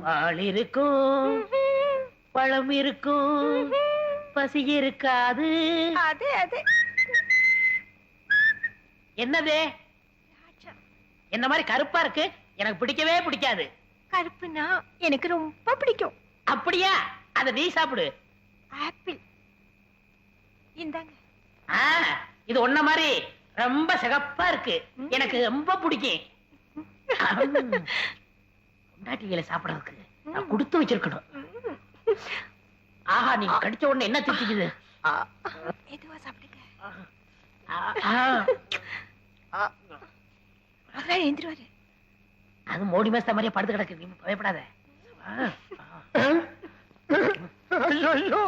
பால் இருக்கும், பழம் இருக்கும், பசி இருக்காது. அது அது என்னது? என்ன மாதிரி கருப்பா இருக்கு, எனக்கு பிடிக்கவே பிடிக்காது. கருப்புனா எனக்கு ரொம்ப பிடிக்கும். அப்படியா? அத நீ சாப்பிடு. ஆப்பிள் இந்தாங்க. இது ஒன்ன மாதிரி ரொம்ப சிகப்பா இருக்கு, எனக்கு ரொம்ப பிடிக்கும். பொண்டாட்டிகளை சாப்பிடறதுக்கு நான் கொடுத்து வச்சிருக்கணும். ஆஹா, நீ கடிச்ச உடனே என்ன திட்டிக்குது? எதுவா சாப்பிடுங்க. எழுந்துருவாரு. அது மோடி மாசத்த மாதிரியே படுத்து கிடக்கு, நீ பயப்படாத. ஐயோ ஐயோ,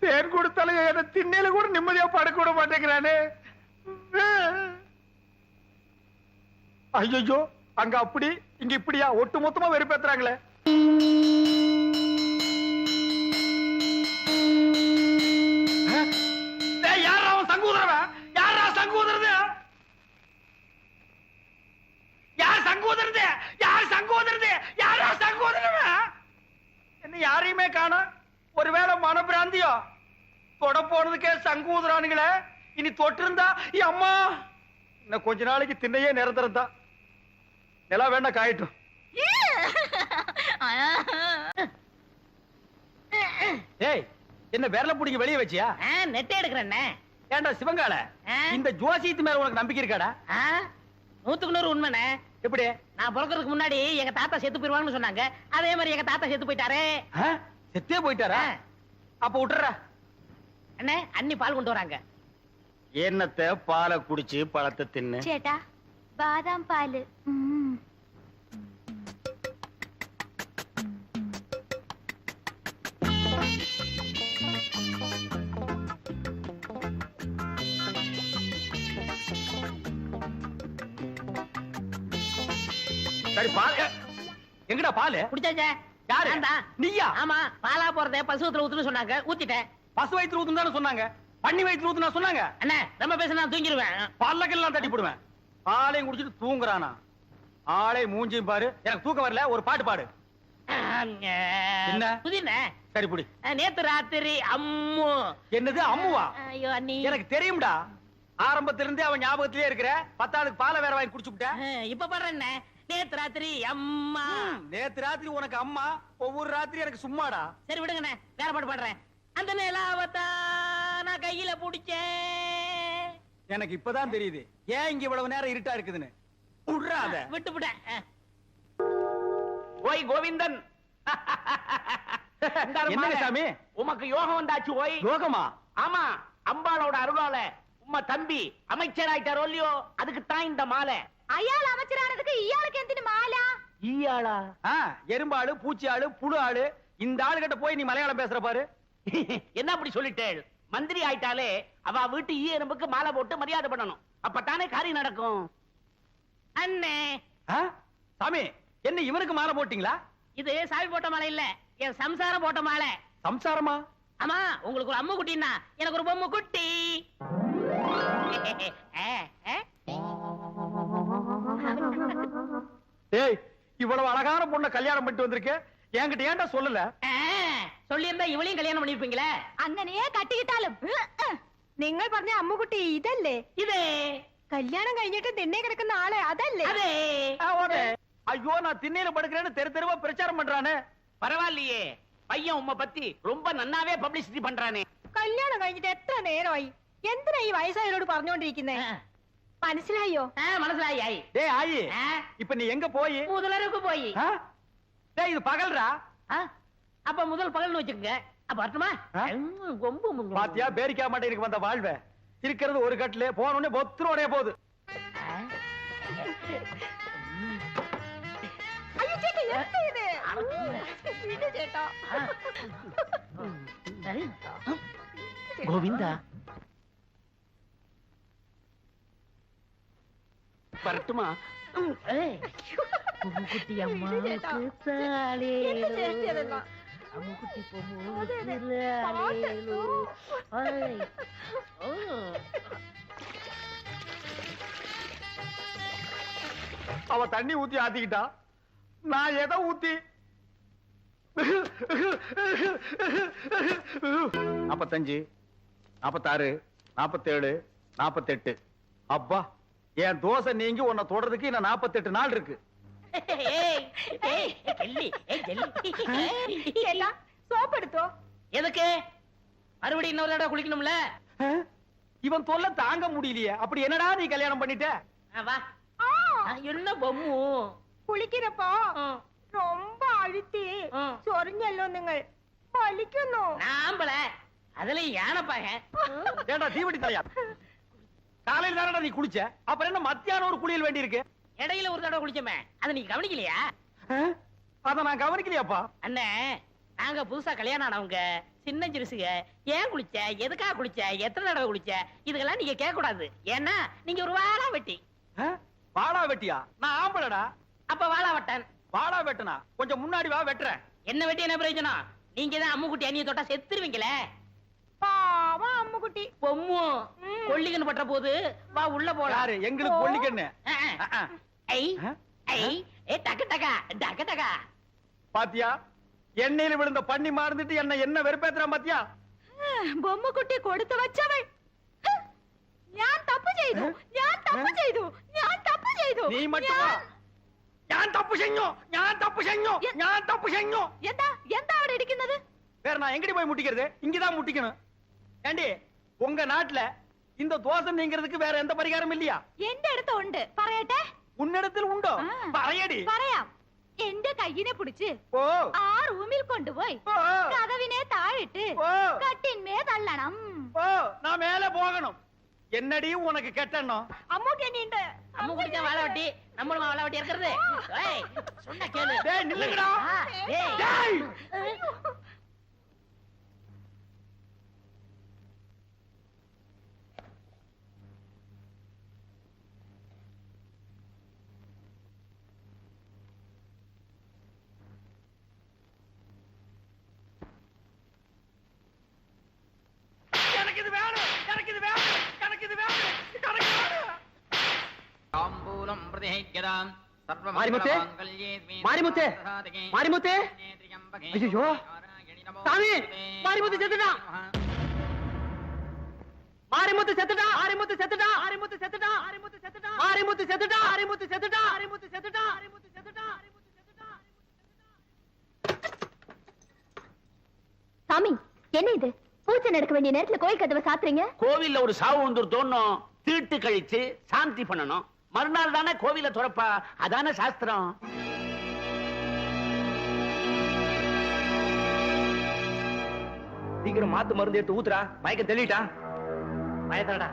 தேன் கொடுத்தாலும் என்ன திண்ணையில கூட நிம்மதியா படுக்க விட மாட்டேங்கிறானே. ஐயோ, அங்க அப்படி இங்க இப்படியா ஒட்டு மொத்தமா வெறுப்பேத்துறாங்களே. யாரா அவன் சங்கூதரவன்? யாரா சங்கூதரது? யார் சங்கூதரது? யார் சங்கூதரது? யாரா சங்கூதரவன்? என்ன யாரையுமே காணோம். ஒருவேளை மனப்பிராந்தியோ? தொட போனதுக்கே சங்கூதரானுங்களே. இனி தொட்டிருந்தா அம்மா இன்னும் கொஞ்ச நாளைக்கு திண்ணையே நிரந்தரம் தான். நிலா வேண்டாம், காயட்டும். ஏய், என்ன விரல பிடிங்க வெளியே வச்சியா? நெட்டை எடுக்கிறேன். ஏண்டா சிவங்கால, இந்த ஜோசியத்து மேல உனக்கு நம்பிக்கை இருக்காடா? 100க்கு 100 உண்மைண்ணே. எப்படி? நான் பிறக்கிறதுக்கு முன்னாடி எங்க தாத்தா செத்து போயிருவாங்கன்னு சொன்னாங்க. அதே மாதிரி எங்க தாத்தா செத்து போயிட்டாரே. செத்தே போயிட்டாரா? அப்ப விட்டுற அண்ணே, அண்ணி பால் கொண்டு வராங்க. என்னத்த பாலை குடிச்சு பழத்தை தின்னு. சேட்டா, பாதாம் பால். சரி, பால் எங்கடா? பால் குடிச்சாச்சே. யாரு? நீயா? ஆமா, பாலா போறதே பசுவத்துல ஊத்துன்னு சொன்னாங்க, ஊத்திட்டேன். பசு வயிற்று ஊத்துன்னு தானே சொன்னாங்க. பண்ணி வயிற்று ஊத்துனா சொன்னாங்க. அண்ணே, ரொம்ப பேச நான் தூங்கிடுவேன். பல்லக்கெல்லாம் தட்டி போடுவேன். பாலையும் குடிச்சிட்டு தூங்குறானா? ஆளை மூஞ்சியும் பாரு. எனக்கு தூக்கம் வரல, ஒரு பாட்டு பாடு. என்ன புதினே? சரி புடி. நேத்து ராத்திரி அம்மு. என்னது அம்முவா? ஐயோ அண்ணி, எனக்கு தெரியும்டா. ஆரம்பத்துல இருந்தே அவன் ஞாபகத்திலே இருக்கிற. 10 ஆளுக்கு பாலை வேற வாங்கி குடிச்சுட்ட. இப்ப பாடுறேன். நேத்து ராத்திரி அம்மா. நேத்து ராத்திரி உனக்கு அம்மா, ஒவ்வொரு ராத்திரி எனக்கு சும்மாடா. சரி விடுங்கண்ணே, வேற பாட்டு பாடுறேன். அந்த நிலாவத்தா நான் கையில புடிச்சேன். எனக்கு இப்பதான் தெரியுது ஏன் இங்க இவ்வளவு நேரம் இருட்டா இருக்குதுன்னு. விடுறாத. விட்டுவிட்டேன். ஓய் கோவிந்தன், என்ன சாமி? உமக்கு யோகம் வந்தாச்சு. ஓய் யோகமா? ஆமா, அம்பாளோட அருளால உம்ம தம்பி அமைச்சராயிட்டாரோ இல்லையோ, அதுக்கு தான் இந்த மாலை. ஐயாள் அமைச்சரானதுக்கு இயாளுக்கு எந்தின மாலா? ஈயாளா? எறும்பாளு, பூச்சி ஆளு, புழு ஆளு. இந்த ஆளு கிட்ட போய் நீ மலையாளம் பேசுற பாரு. என்ன அப்படி சொல்லிட்டேள்? மந்திரி ஆயிட்டாலே அவ வீட்டு ஈ எறும்புக்கு மாலை போட்டு மரியாதை பண்ணணும். அப்பத்தானே காரியம் நடக்கும். அண்ணே, சாமி, என்ன இவனுக்கு மாலை போட்டீங்களா? இது சாமி போட்ட மாலை இல்ல, என் சம்சாரம் போட்ட மாலை. சம்சாரமா? ஆமா, உங்களுக்கு ஒரு அம்மு குட்டின்னா எனக்கு ஒரு பொம்மை குட்டி. ஏய், இவ்வளவு அழகான பொண்ணை கல்யாணம் பண்ணிட்டு வந்திருக்க, என்கிட்ட ஏன்டா சொல்லல? சொல்லி இருந்தா இவளையும் கல்யாணம் பண்ணிருப்பீங்களே. അങ്ങനെയേ കട്ടിക്കിട്ടാലും നിങ്ങൾ പറഞ്ഞ അമ്മുകുട്ടി ഇതല്ലേ? இதே കല്യാണം കഴിഞ്ഞിട്ട് നിന്നെ കിടക്കുന്ന ആളെ അതല്ലേ? அதே. ஐயோ, நான் திண்ணையில படுக்கிறேன்னு தெரு தெருவா பிரச்சாரம் பண்றானே. பரவாயில்லையே, பையன் உம்ம பத்தி ரொம்ப நன்னாவே பப்ளிசிட்டி பண்றானே. കല്യാണം കഴിഞ്ഞിട്ട് എത്ര നേരമായി? എന്തിനാ ഈ വയസ്സായവരോട് പറഞ്ഞുകൊണ്ടിരിക്കുന്നേ? മനസ്സിലായോ? மனசிலாயி. டேய் ஆயி, இப்ப நீ எங்க போய்? முதலருக்கு போய். டேய், இது பகல்ரா. அப்ப முதல் பகல்னு வச்சுக்கங்க. அப்ப வரட்டுமா? பாத்தியா, பேரிக்கா மாட்டேனுக்கு வந்த வாழ்வை. இருக்கிறது ஒரு கட்டிலே, போனோடனே பொத்துரோடைய போகுது. ஐயோ சேட்டா, என்ன இது? விடு சேட்டா. கோவிந்தா, வரட்டுமா? குட்டி அம்மாவுக்கு தாளேலோ, அம்முக்குட்டி பொம்முலேலோ. அவ தண்ணி ஊத்தி ஆத்திக்கிட்டா, நான் எதை ஊத்தி 45, 46, 47, 48. அப்பா, என் தோசை நீங்கி உன்னை தொடறதுக்கு இன்னும் 48 நாள் இருக்கு. ஏய், ஏய், ஜெல்லி, ஏய், ஜெல்லி. எல்லாம் சோப் எடுத்தோ. எதுக்கு மறுபடியும் இன்னொரு தடவை குளிக்கணும்ல? இவன் தொல்லை தாங்க முடியலையே. அப்படி என்னடா நீ கல்யாணம் பண்ணிட்ட? வா. ஆ, என்ன பொம்மு? കുളിക്കുന്നപ്പോ ரொம்ப அழுத்தி ചൊറിഞ്ഞല്ലോ നിങ്ങൾ വലിക്കുന്നു. நாம்பள அதுலயும் யானைப்பாக. ஏண்டா தீவட்டி தலையா? காலையில தானடா நீ குளிச்ச, அப்புறம் என்ன மத்தியானம் ஒரு குளியல் வேண்டி இருக்கு? இடையில ஒரு தடவை குளிச்சோமே, அதை நீ கவனிக்கலையா? அத நான் கவனிக்கலையாப்பா. அண்ணே, நாங்க புதுசா கல்யாணம் ஆனவங்க சின்ன சிறுசுக. ஏன் குளிச்ச, எதுக்காக குளிச்ச, எத்தனை தடவை குளிச்ச, இதுக்கெல்லாம் நீங்க கேட்க கூடாது. ஏன்னா நீங்க ஒரு வாழா வெட்டி. வாடா வெட்டியா? நான் ஆம்பளடா. அப்ப வாழா வட்டன். வாடா வெட்டனா கொஞ்சம் முன்னாடி வா, வெட்டுறேன். என்ன வெட்டி என்ன பிரயோஜனம்? நீங்க தான் அம்முக்குட்டி அண்ணிய தொட்டா செத்துருவீங்களே. பாவம் அம்முக்குட்டி. பொம்மு கொல்லிக்கன்னு பற்ற போது வா உள்ள போலாம். யாரு எங்களுக்கு கொல்லிக்கண்ணு? ஐ ஐ ஏ டக டகா டக டகா. பாத்தியா, எண்ணெயில விழுந்த பண்ணி மாறந்துட்டு என்ன வெறுப்பேத்துறான் பாத்தியா? ബൊമ്മക്കുട്ടി കൊടുത്തു വച്ചവൾ. ഞാൻ തപ്പ് ചെയ്തു, ഞാൻ തപ്പ് ചെയ്തു, ഞാൻ തപ്പ് ചെയ്തു. நீ மட்டும் வா. ഞാൻ തപ്പ് ചെയ്ഞ്ഞു, ഞാൻ തപ്പ് ചെയ്ഞ്ഞു, ഞാൻ തപ്പ് ചെയ്ഞ്ഞു. എന്താ എന്താ അവിടെ ഇരിക്കുന്നത്? வேற நான் எங்கடி போய் முட்டிக்கிறது? இங்கதான் முட்டிக்கணும். ஏண்டி, உங்க நாட்டுல இந்த தோசை நீங்கிறதுக்கு வேற எந்த பரிகாரம் இல்லையா? എന്റെ അടുത്ത് ഉണ്ട്, പറയട്ടെ? உன்னிடத்தில் உண்டோ? പറയடி. പറയാം. എന്റെ കയ്യിനെ പിടിച്ച് ஓ ആ റൂമിൽ കൊണ്ടുപോയി ஓ കതവിനെ താഴിട്ട് ஓ കട്ടിന്മേ തള്ളണം. ஓ நான் மேல போகணும். என்னடி உனக்கு கெட்டணும்? അമ്മൂട്ടി എന്നെയുണ്ട്. அம்முக்குட்டி தான் வாழ வெட்டி, நம்மளும் வாழ வெட்டி இருக்கிறது. ஏய், சொன்ன கேளு. டேய் நில்லுங்கடா. ஏய். டேய் எனக்கு இது வேணும், எனக்கு இது வேணும், எனக்கு இது வேணும், எனக்கு வேணும். தாம்பூலம் பிரதிஹிக்யதாம் மாரிமுத்தே, மாரிமுத்தே, மாரிமுத்தே. ஐயோ, சாமி, மாரிமுத்து செத்துட்டான். மாரிமுத்து செத்துட்டான், மாரிமுத்து செத்துட்டான், மாரிமுத்து செத்துட்டான், மாரிமுத்து செத்துட்டான், மாரிமுத்து செத்துட்டான், மாரிமுத்து செத்துட்டான், மாரிமுத்து செத்துட்டான், மாரிமுத்து செத்துட்டான், மாரிமுத்து செத்துட்டான். சாமி, என்ன இது? பூஜை நடக்க வேண்டிய நேரத்துல கோயில் கதவை சாத்துறீங்க? கோவில்ல ஒரு சாவு வந்துருத்தோன்னும் தீட்டு கழிச்சு சாந்தி பண்ணணும். மறுநாள் தானே கோவில துறப்பா, அதான சாஸ்திரம். சீக்கிரம் மாத்து மருந்து எடுத்து ஊத்துறா, மயக்க தெளிட்டா. பயத்தடா.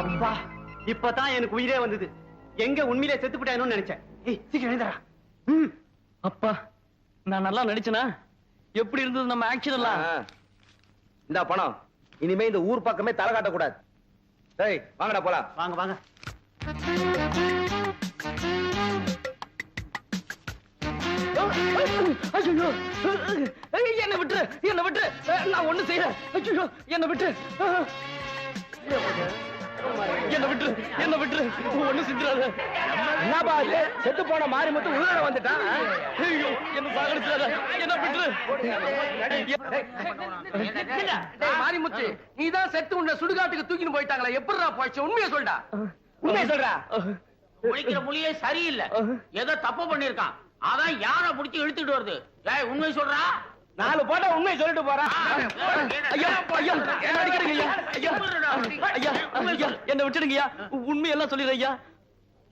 அப்பா, இப்பதான் எனக்கு உயிரே வந்தது. எங்க உண்மையிலே செத்து போட்டானு நினைச்சேன். ஏய், சீக்கிரம் எழுந்தடா. அப்பா, நான் நல்லா நடிச்சனா? எப்படி இருந்தது நம்ம ஆக்ஷன் எல்லாம்? இந்த பணம் இனிமே இந்த ஊர் பக்கமே தலை காட்ட கூடாது. டேய், வாங்கடா போலாம். வாங்க வாங்க. ஐயோ, என்ன விட்டு, என்ன விட்டு, நான் ஒண்ணு செய்யறேன். ஐயோ, என்ன விட்டு, என்ன விட்டு, என்ன விட்டு, ஒண்ணு செஞ்சிடாத. என்னப்பா இது? செத்து போன மாரிமுத்து உயிரோட வந்துட்டான். ஐயோ, என்ன சாகடிச்சாத, என்ன விட்டு. மாரிமுத்து, நீதான் செத்து உன்னை சுடுகாட்டுக்கு தூக்கின்னு போயிட்டாங்களா? எப்படிடா போயிடுச்சு? உண்மையை சொல்டா. உண்மையை சொல்றா. முழிக்கிற மொழியே சரியில்லை. ஏதோ தப்பு பண்ணிருக்கான், அதான் யாரை புடிச்சு இழுத்துட்டு வருது. ஏய், உண்மை சொல்றா. 4 போட்டா உண்மையை சொல்லிட்டு போறான். ஐயா, ஐயா, என்ன அடிக்கிறீங்க ஐயா? ஐயா, ஐயா, ஐயா, என்ன விட்டுடுங்க ஐயா. உண்மையெல்லாம் சொல்லிடு ஐயா.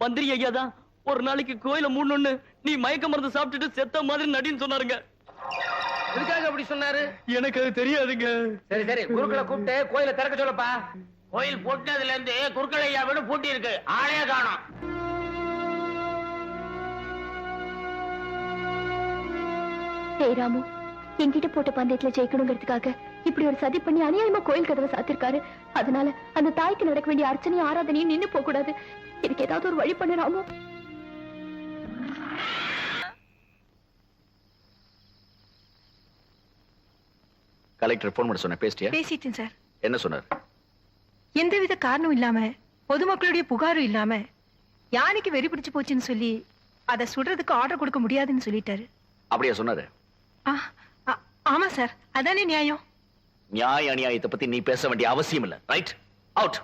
மந்திரி ஐயா தான் ஒரு நாளைக்கு கோயில மூடணும்னு நீ மயக்க மருந்து சாப்பிட்டுட்டு செத்த மாதிரி நடின்னு சொன்னாருங்க. எதுக்காக அப்படி சொன்னாரு? எனக்கு அது தெரியாதுங்க. சரி சரி, குருக்களை கூப்பிட்டு கோயிலை திறக்க சொல்லப்பா. கோயில் போட்டதுல இருந்து குறுக்கலையா வீடு பூட்டி இருக்கு, ஆளே காணோம். ராமு, என்கிட்ட போட்ட பந்தயத்துல ஜெயிக்கணுங்கிறதுக்காக இப்படி ஒரு சதி பண்ணி அநியாயமா கோயில் கதவை சாத்திருக்காரு. அதனால அந்த தாய்க்கு நடக்க வேண்டிய அர்ச்சனையும் ஆராதனையும் நின்னு போக கூடாது. இதுக்கு ஏதாவது ஒரு வழி பண்ணு ராமு. கலெக்டர் போன் பண்ண சொன்ன பேசிட்டியா? பேசிட்டேன் சார். என்ன சொன்னார்? எந்தவித காரணம் இல்லாம பொதுமக்களுடைய புகாரும் இல்லாம யானைக்கு வெறி பிடிச்சு போச்சுன்னு சொல்லி அதை சுடுறதுக்கு ஆர்டர் கொடுக்க முடியாதுன்னு சொல்லிட்டாரு. அப்படியா சொன்னாரு? ஆமா சார், அதானே நியாயம். நியாய அநியாயத்தை பத்தி நீ பேச வேண்டிய அவசியம் இல்ல. Right, out.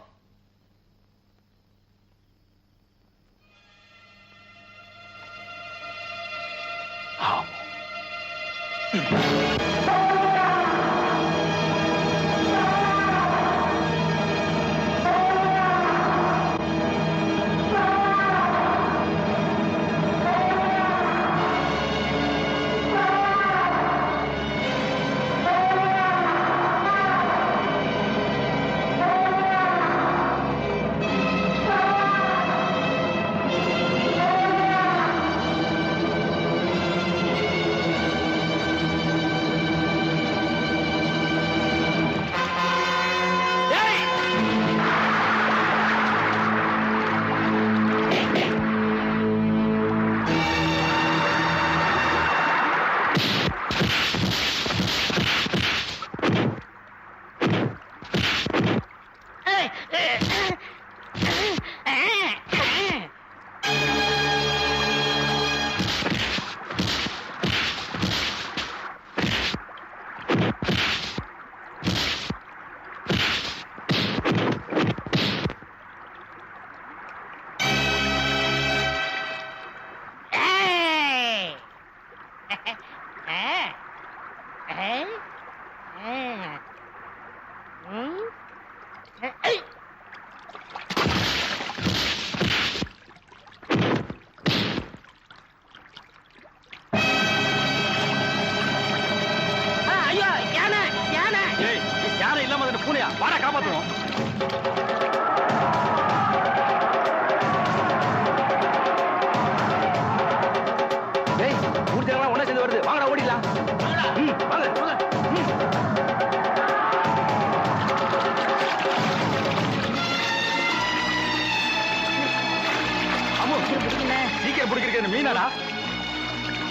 மீனாடா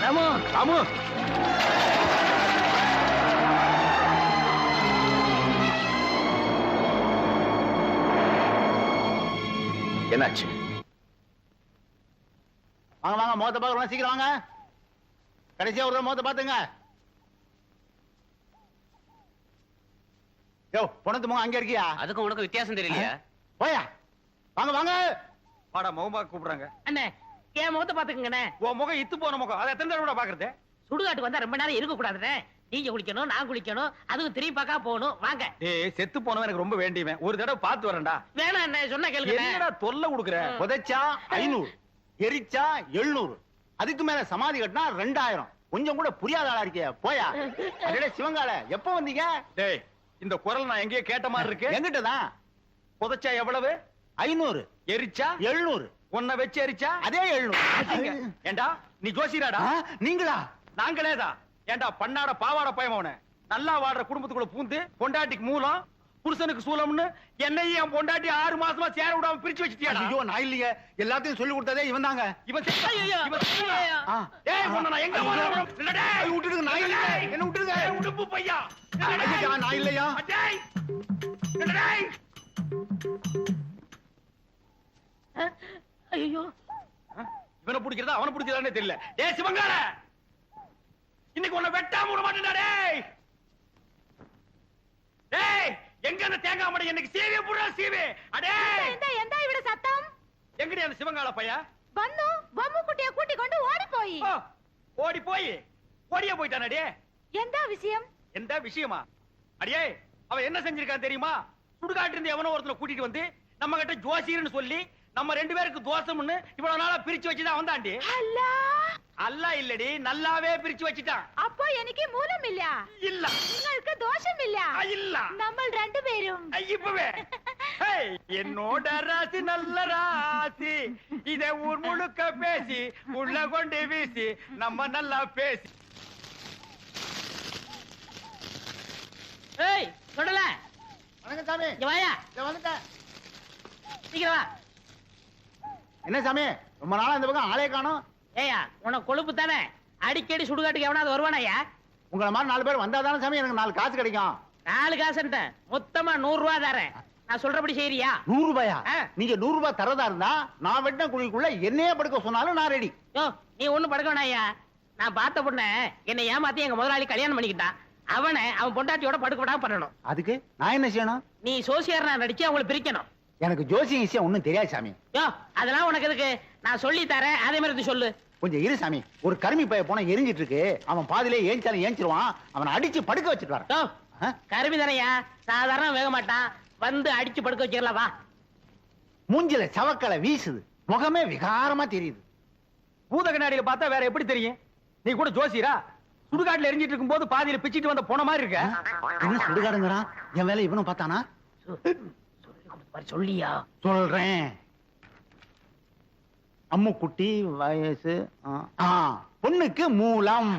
ராமு ராமு. என்னாச்சு? வாங்க வாங்க, முகத்தை பார்க்கலாம், சீக்கிரம் வாங்க. கடைசியா ஒரு முகத்தை பாத்துங்க. யோ பொணத்து முகம் அங்க இருக்கியா? அதுக்கும் உனக்கு வித்தியாசம் தெரியலையா? போயா, வாங்க வாங்க. வாடா, முகமா கூப்பிடுறாங்க. அண்ணே என் முகத்தை பாத்துக்கங்கண்ணே. உன் முகம் இத்து போன முகம், அதை எத்தனை தடவை பாக்குறது? சுடுகாட்டுக்கு வந்தா ரொம்ப நேரம் இருக்க கூடாதுண்ணே. நீங்க குளிக்கணும், நான் குளிக்கணும், அதுவும் திரும்பி பார்க்க போகணும். வாங்க. ஏய், செத்து போனவன் எனக்கு ரொம்ப வேண்டியவன், ஒரு தடவை பார்த்து வரேன்டா. வேணாம் அண்ணே, சொன்ன கேளுங்க. என்னடா தொல்லை கொடுக்குற? புதைச்சா 500, எரிச்சா 700, அதுக்கு மேல சமாதி கட்டினா 2000. கொஞ்சம் கூட புரியாத ஆளா இருக்கிய. போயா. அடடே சிவங்கால, எப்ப வந்தீங்க? டேய், இந்த குரல் நான் எங்கேயோ கேட்ட மாதிரி இருக்கு. எங்கிட்டதான். புதைச்சா எவ்வளவு? 500, எரிச்சா 700, உன்னை வச்சு எரிச்சா அதே 700. ஏண்டா நீ ஜோசியராடா? நீங்களா? நாங்களேதான். ஏண்டா பண்ணாட பாவாட பயமவன, நல்லா வாடுற குடும்பத்துக்குள்ள பூந்து பொண்டாட்டிக்கு மூலம் புருஷனுக்கு சூலம்னு என்னையும் என் பொண்டாட்டி 6 மாசமா சேர விடாம பிரிச்சு வச்சிட்டியாடா? ஐயோ நான் இல்லையே, எல்லாத்தையும் சொல்லி கொடுத்ததே இவன் தாங்க. இவன் ஐயோ, ஐயோ. ஏய் உன்னை நான் எங்க போறேன்? இல்லடே, விட்டுடுங்க, நான் இல்ல. என்ன விட்டுடுங்க. உடுப்பு பையா. ஐயா, நான் இல்லையா? டேய் இல்லடே. ஐயோ, இவனை பிடிக்கிறதா அவனை பிடிக்கிறதானே தெரியல. டேய் சிவங்கால, இன்னைக்கு உன்னை வெட்டாம விட மாட்டேன்டா. டேய் டேய், எங்க அந்த தேங்காய் மடை எனக்கு சீவே புறா சீவே. அடே எந்த இவட சத்தம்? எங்கடி அந்த சிவங்கால பையா? வந்து பொம்மை குட்டியை கூட்டி கொண்டு ஓடி போய். ஓடி போய் ஓடியே போயிட்டானே. டே எந்த விஷயம்? எந்த விஷயமா? அடியே, அவன் என்ன செஞ்சிருக்கான் தெரியுமா? சுடுகாட்டு இருந்து எவனோ ஒருத்தனை கூட்டிட்டு வந்து நம்ம கிட்ட ஜோசியர்னு சொல்லி நம்ம 2 பேருக்கு தோசம்னு இவ்வளவு நாளா பிரிச்சு வச்சுதான் வந்தாண்டி. அல்லா அல்ல இல்லடி, நல்லாவே பிரிச்சு வச்சுட்டான். அப்போ எனக்கு மூலம் இல்ல. இல்ல உங்களுக்கு தோஷம் இல்ல. இல்ல நம்ம 2 பேரும் இப்பவே என்னோட ராசி நல்ல ராசி, இதை ஊர் முழுக்க பேசி உள்ள கொண்டு வீசி நம்ம நல்லா பேசி. ஏய் தொடல. வணக்கம் சாமி. இங்க வாயா. வந்துட்டேன். சீக்கிரம் வா. என்ன சாமி, ரொம்ப நாளா இந்த பக்கம் ஆளே காணோம். ஏயா உனக்கு கொழுப்பு தானே, அடிக்கடி சுடுகாட்டுக்கு எவனாவது வருவானாயா? உங்களை மாதிரி 4 பேர் வந்தாதானே சாமி எனக்கு 4 காசு கிடைக்கும். 4 காசுன்ட்ட மொத்தமா 100 ரூபாய் தரேன். நான் சொல்றபடி செய்யறியா? 100 ரூபாயா? ஆ. நீங்க 100 ரூபாய் தரதா இருந்தா நான் வெட்ட குழிக்குள்ள என்னையே படுக்க சொன்னாலும் நான் ரெடி. யோ நீ ஒண்ணு படுக்க வேணாயா. நான் பார்த்த பொண்ண என்னை ஏமாத்தி எங்க முதலாளி கல்யாணம் பண்ணிக்கிட்டான். அவன் பொண்டாட்டியோட படுக்க விடாம பண்ணணும். அதுக்கு நான் என்ன செய்யணும்? நீ சோசியர்னா நடிச்சு அவங்களை பிரிக்கணும். எனக்கு ஜோசியம் விஷயம் ஒண்ணும் தெரியாது சாமி. யோ அதெல்லாம் உனக்கு எதுக்கு? நான் சொல்லி தரேன், அதே மாதிரி சொல்லு. கொஞ்சம் இரு சாமி. ஒரு கருமி பைய போன எரிஞ்சிட்டு இருக்கு. அவன் பாதியிலே ஏஞ்சாலும் ஏஞ்சிருவான். அவனை அடிச்சு படுக்க வச்சுட்டு வரேன். யோ ஆ? கருமி தானையா, சாதாரண வேக மாட்டான். வந்து அடிச்சு படுக்க வச்சிடலாம் வா. மூஞ்சில சவக்கலை வீசுது. முகமே விகாரமா தெரியுது. பூத கண்ணாடியில பார்த்தா வேற எப்படி தெரியும்? நீ கூட ஜோசியரா? சுடுகாட்டுல எரிஞ்சிட்டு இருக்கும்போது பாதியில பிச்சிட்டு வந்த போன மாதிரி இருக்க. என்ன சுடுகாடுங்கிறான்? என் வேலை இவனும் பார்த்தானா? சொல்லியா? சொல்றேன். அம்முக்குட்டி வயசு பொண்ணுக்கு மூலம்.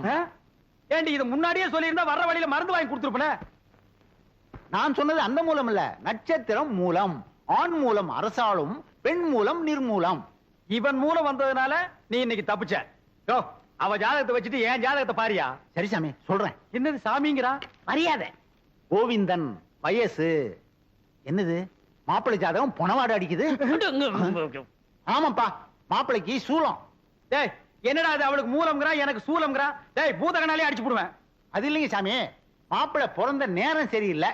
ஏண்டி இது முன்னாடியே சொல்லியிருந்தா வர்ற வழியில மருந்து வாங்கி கொடுத்துருப்பேன். நான் சொன்னது அந்த மூலம் இல்ல, நட்சத்திரம் மூலம். ஆண் மூலம் அரசாளும், பெண் மூலம் நிர்மூலம். இவன் மூலம் வந்ததுனால நீ இன்னைக்கு தப்பிச்ச. யோ அவ ஜாதகத்தை வச்சுட்டு என் ஜாதகத்தை பாரியா? சரி சாமி சொல்றேன். என்னது சாமிங்கிறா? மரியாதை. கோவிந்தன் வயசு என்னது? மாப்பிள்ளை ஜாதகம் பொணவாடு அடிக்குது. ஆமாப்பா, மாப்பிள்ளைக்கு சூலம். டேய் என்னடா அது? அவளுக்கு மூலம்ங்கறா, எனக்கு சூலம்ங்கறா. டேய் பூத கண்ணாலே அடிச்சு போடுவேன். அது இல்லைங்க சாமி, மாப்பிள்ளை பிறந்த நேரம் சரியில்லை,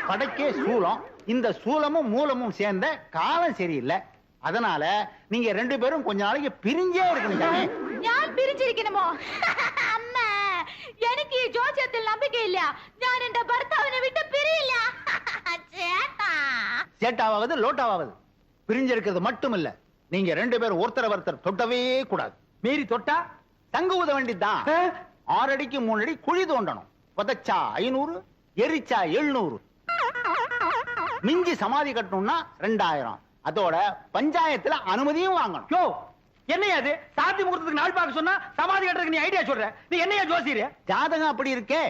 படைக்கே சூலம். இந்த சூலமும் மூலமும் சேர்ந்த காலம் சரியில்லை. அதனால நீங்க 2 பேரும் கொஞ்ச நாளைக்கு பிரிஞ்சே இருக்கணும் சாமி. ഞാൻ പിരിച്ചിരിക്കണമോ? അമ്മ എനിക്ക് ഈ ജോസ്യത്തിൽ നம்பிக்கை ഇല്ല. ഞാൻ എന്റെ ഭർത്താവിനെ വിട്ട് പിരിയില്ല. ചേട്ടാ சேட்டாவது லோட்டாவது பிரிஞ்சிருக்கிறது மட்டும் இல்ல, நீங்க 2 பேரும் ஒருத்தர் தொட்டவே கூடாது. மீறி தொட்டா தங்க ஊத வேண்டியதுதான். 6 அடிக்கு 3 அடி குழி தோண்டணும். புதைச்சா 500, எரிச்சா 700. மிஞ்சி சமாதி கட்டணும்னா 2000. அதோட பஞ்சாயத்துல அனுமதியும் வாங்கணும். யோ என்னையா அது? சாத்தி முகூர்த்தத்துக்கு நாள் பார்க்க சொன்னா சமாதி கட்டுறதுக்கு நீ ஐடியா சொல்ற? நீ என்னையா ஜோசியர்? ஜாதகம் அப்படி இருக்கே.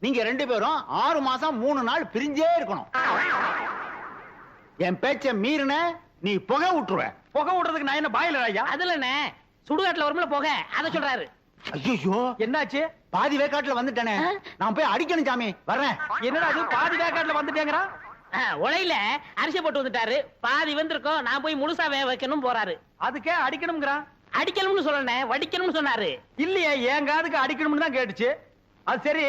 நீங்க 2 பேரும் 6 மாசம் 3 நாள் பிரிஞ்சே இருக்கணும். என் பேச்ச மீறின நீ புகை விட்டுருவ. புகை விடுறதுக்கு நான் என்ன பாயிலர் ஐயா? அதுல என்ன சுடுகாட்டுல வரும்ல போக, அத சொல்றாரு. ஐயோ என்னாச்சு? பாதி வேக்காட்டுல வந்துட்டேனே, நான் போய் அடிக்கணும் சாமி. வர்றேன். என்னடா அது பாதி வேக்காட்டுல வந்துட்டேங்கறா? உலையில அரிசி போட்டு வந்துட்டாரு, பாதி வந்திருக்கோம், நான் போய் முழுசா வேக வைக்கணும் போறாரு. அதுக்கே அடிக்கணும்ங்கறா? அடிக்கணும்னு சொல்லனே, வடிக்கணும்னு சொன்னாரு. இல்லையே, என் காதுக்கு அடிக்கணும்னு தான் கேட்டுச்சு. அது சரி,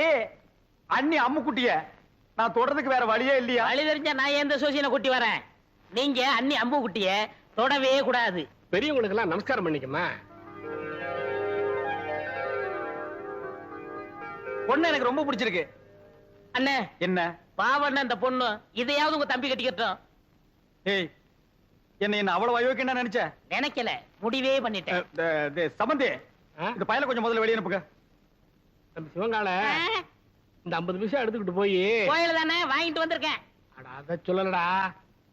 அண்ணி அம்முக்குட்டிய நான் தொடறதுக்கு வேற வழியே இல்லையா? வழி தெரிஞ்சா நான் எந்த சோசியனை கூட்டி வரேன். நீங்க அண்ணி அம்பு குட்டிய தொடவே கூடாது. பெரியவங்களுக்கு எல்லாம் நமஸ்காரம் பண்ணிக்கமா. பொண்ணு எனக்கு ரொம்ப பிடிச்சிருக்கு. அண்ணே என்ன பாவண்ண அந்த பொண்ணு, இதையாவது உங்க தம்பி கட்டிக்கட்டும். ஏய் என்ன அவ்வளவு அயோக்கியம் நினைச்ச? நினைக்கல, முடிவே பண்ணிட்டேன். சம்பந்தி இந்த பயல கொஞ்சம் முதல்ல வெளியே அனுப்புங்க. நம்ம சிவங்கால இந்த 50 பைசா எடுத்துக்கிட்டு போய் கோயில தானே வாங்கிட்டு வந்திருக்கேன். அத சொல்லலடா,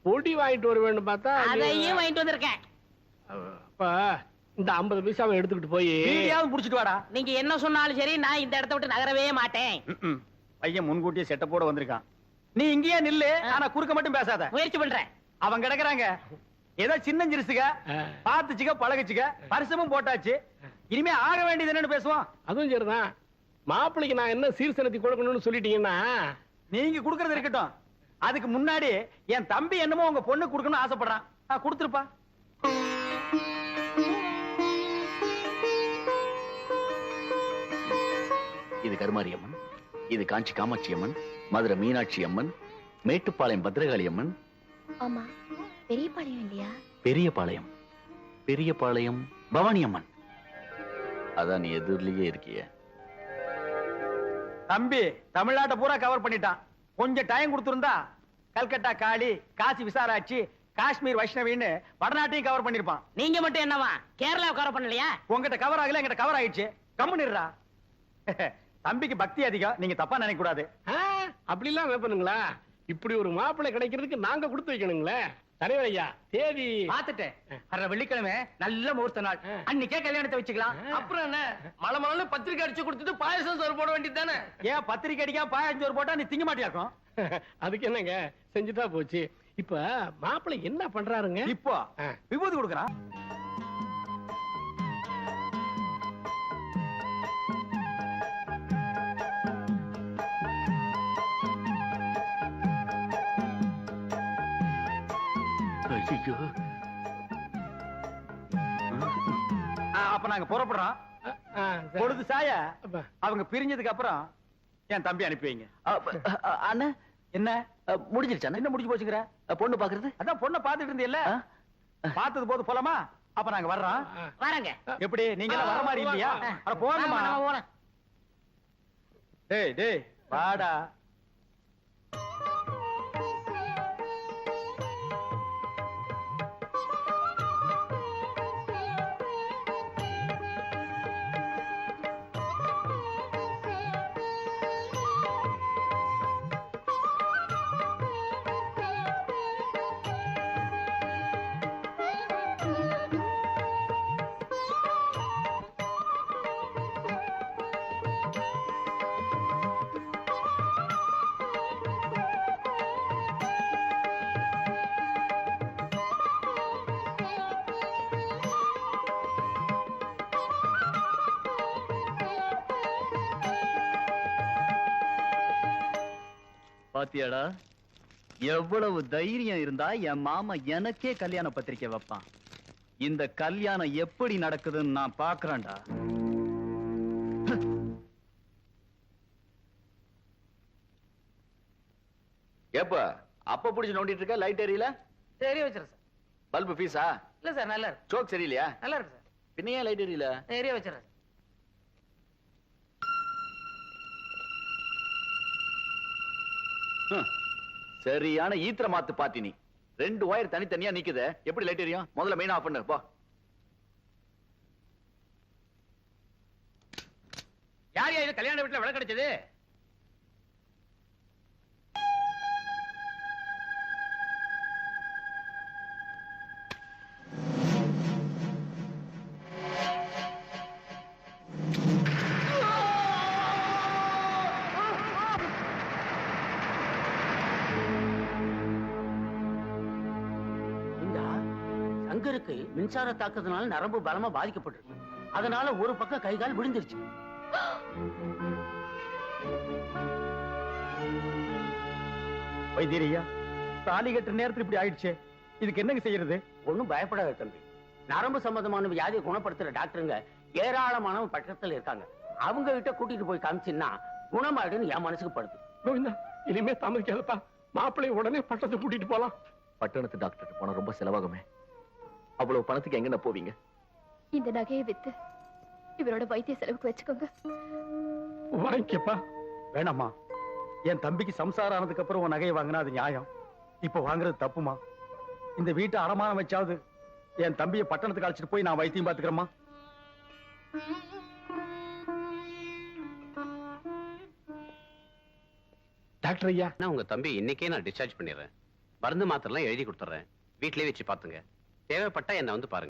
பொடி வாங்கிட்டு வர வேண்டும் பார்த்தா அதையும் வாங்கிட்டு வந்திருக்கேன். அப்ப இந்த 50 பைசாவை எடுத்துக்கிட்டு போய் வீடியாவும் புடிச்சிட்டு வாடா. நீங்க என்ன சொன்னாலும் சரி, நான் இந்த இடத்தை விட்டு நகரவே மாட்டேன். பையன் முன்கூட்டியே செட்டப்போட வந்திருக்கான். நீ இங்கேயே நில்லு, ஆனா குறுக்க மட்டும் பேசாத. முயற்சி பண்றேன். அவங்க கிடக்குறாங்க, ஏதோ சின்னஞ்சிருசுக, பாத்துச்சுக்க பழகுச்சுக்க, பரிசமும் போட்டாச்சு. இனிமே ஆக வேண்டியது என்னன்னு பேசுவோம். அதுவும் சரிதான். மாப்பிள்ளைக்கு நான் என்ன சீர்சனத்தி கொடுக்கணும்னு சொல்லிட்டீங்கன்னா நீங்க குடுக்கறது இருக்கட்டும், அதுக்கு முன்னாடி என் தம்பி என்னமோ உங்க பொண்ணு கொடுக்கணும்னு ஆசைப்படுறான். கொடுத்துருப்பா. இது கருமாரி அம்மன், இது காஞ்சி காமாட்சி அம்மன், மதுரை மீனாட்சி அம்மன், மேட்டுப்பாளையம் பத்ரகாளி அம்மன். ஆமா, பெரியபாளையம் இல்லையா? பெரியபாளையம், பெரியபாளையம் பவானி அம்மன். அதான் நீ எதிரிலேயே இருக்கிய. தம்பி தமிழ்நாட்டை பூரா கவர் பண்ணிட்டான். கொஞ்சம் டைம் கொடுத்திருந்தா கல்கட்டா காளி, காசி விசாலாட்சி, காஷ்மீர் வைஷ்ணவின்னு வடநாட்டையும் கவர் பண்ணிருப்பான். நீங்க மட்டும் என்னவா கேரளா கவர் பண்ணலையா? உங்ககிட்ட கவர் ஆகல, எங்கிட்ட கவர் ஆயிடுச்சு. கம்முனிடுறா. தம்பிக்கு பக்தி அதிகம், நீங்க தப்பா நினைக்க கூடாது. அப்படி எல்லாம் வைப்பனுங்களா? இப்படி ஒரு மாப்பிள்ளை கிடைக்கிறதுக்கு நாங்க கொடுத்து வைக்கணுங்களே. தலைவர் ஐயா, தேதி பாத்துட்டேன். வர்ற வெள்ளிக்கிழமை நல்ல முகூர்த்த நாள், அன்னைக்கே கல்யாணத்தை வச்சுக்கலாம். அப்புறம் என்ன, மலை மலை பத்திரிக்கை அடிச்சு கொடுத்துட்டு பாயசம் சோறு போட வேண்டியது தானே? ஏன் பத்திரிக்கை அடிக்காம பாயஞ்சோறு போட்டா நீ திங்க மாட்டியாக்கும்? அதுக்கு என்னங்க, செஞ்சுட்டா போச்சு. இப்ப மாப்பிள்ளை என்ன பண்றாருங்க? இப்போ விபூதி கொடுக்கறான். ஐயோ. அப்ப நாங்க புறப்படுறோம். பொழுது சாய அவங்க பிரிஞ்சதுக்கு அப்புறம் என் தம்பி அனுப்பி வைங்க. அண்ணா என்ன முடிஞ்சிருச்சு? என்ன முடிஞ்சு போச்சுங்கிற? பொண்ணு பாக்குறது? அதான் பொண்ணை பாத்துட்டு இருந்தீல்ல, பார்த்தது போது போலாமா? அப்ப நாங்க வர்றோம். வரங்க. எப்படி நீங்க எல்லாம் வர மாதிரி இல்லையா? அட போங்கம்மா. டேய் டேய் வாடா. பாத்தியாடா, எவ்வளவு தைரியம் இருந்தா என் மாமா எனக்கே கல்யாண பத்திரிக்கை வைப்பான். இந்த கல்யாணம் எப்படி நடக்குதுன்னு நான் பாக்குறேன்டா. ஏப்ப அப்ப புடிச்சு நோண்டிட்டு இருக்க, லைட் எரியல? சரி வச்சிருக்கேன் சார். பல்பு பீஸா? இல்ல சார், நல்லா இருக்கு. சோக் சரியில்லையா? நல்லா இருக்கு சார். பின்ன ஏன் லைட் எரியல? நிறைய வச்சிருக்கேன். சரியான ஈத்திர மாத்து பாத்தி நீ. 2 ஒயர் தனித்தனியா நிக்குது, எப்படி லைட் எரியும்? முதல்ல மெயின் ஆஃப் பண்ணு போ. யார் யாரு கல்யாண வீட்டுல விளக்கு கிடைச்சது? சங்கருக்கு மின்சார தாக்கத்தினால நரம்பு பலமா பாதிக்கப்பட்டிருக்கு. அதனால ஒரு பக்கம் கை கால் விழுந்துருச்சு. வைத்தியரையா, தாலி கட்டுற நேரத்துல இப்படி ஆயிடுச்சு, இதுக்கு என்னங்க செய்யறது? ஒண்ணும் பயப்படாத தம்பி. நரம்பு சம்பந்தமான வியாதியை குணப்படுத்துற டாக்டருங்க ஏராளமான பக்கத்துல இருக்காங்க. அவங்க கிட்ட கூட்டிட்டு போய் காமிச்சின்னா குணமாயிடுன்னு என் மனசுக்கு படுது. கோவிந்தா, இனிமே தாமதிக்காதப்பா. மாப்பிள்ளை உடனே பட்டத்தை கூட்டிட்டு போலாம். பட்டணத்து டாக்டர் போனா ரொம்ப செலவாகுமே. அவ்வளவு பணத்துக்கு எங்க போவீங்க? இந்த நகையை வித்து இவரோட வைத்திய செலவுக்கு வச்சுக்கோங்க. வாங்கிக்கப்பா. வேணாம்மா, என் தம்பிக்கு சம்சாரம் ஆனதுக்கு அப்புறம் உன் நகையை வாங்கினா அது நியாயம். இப்ப வாங்குறது தப்புமா. இந்த வீட்டை அடமானம் வச்சாவது என் தம்பியை பட்டணத்துக்கு அழைச்சிட்டு போய் நான் வைத்தியம் பாத்துக்கிறேம்மா. டாக்டர் ஐயா, நான் உங்க தம்பி இன்னைக்கே நான் டிஸ்சார்ஜ் பண்ணிடுறேன். மருந்து மாத்திரலாம் எழுதி கொடுத்துறேன். வீட்லயே வச்சு பாத்துங்க. தேவைப்பட்டா என்ன வந்து பாருங்க.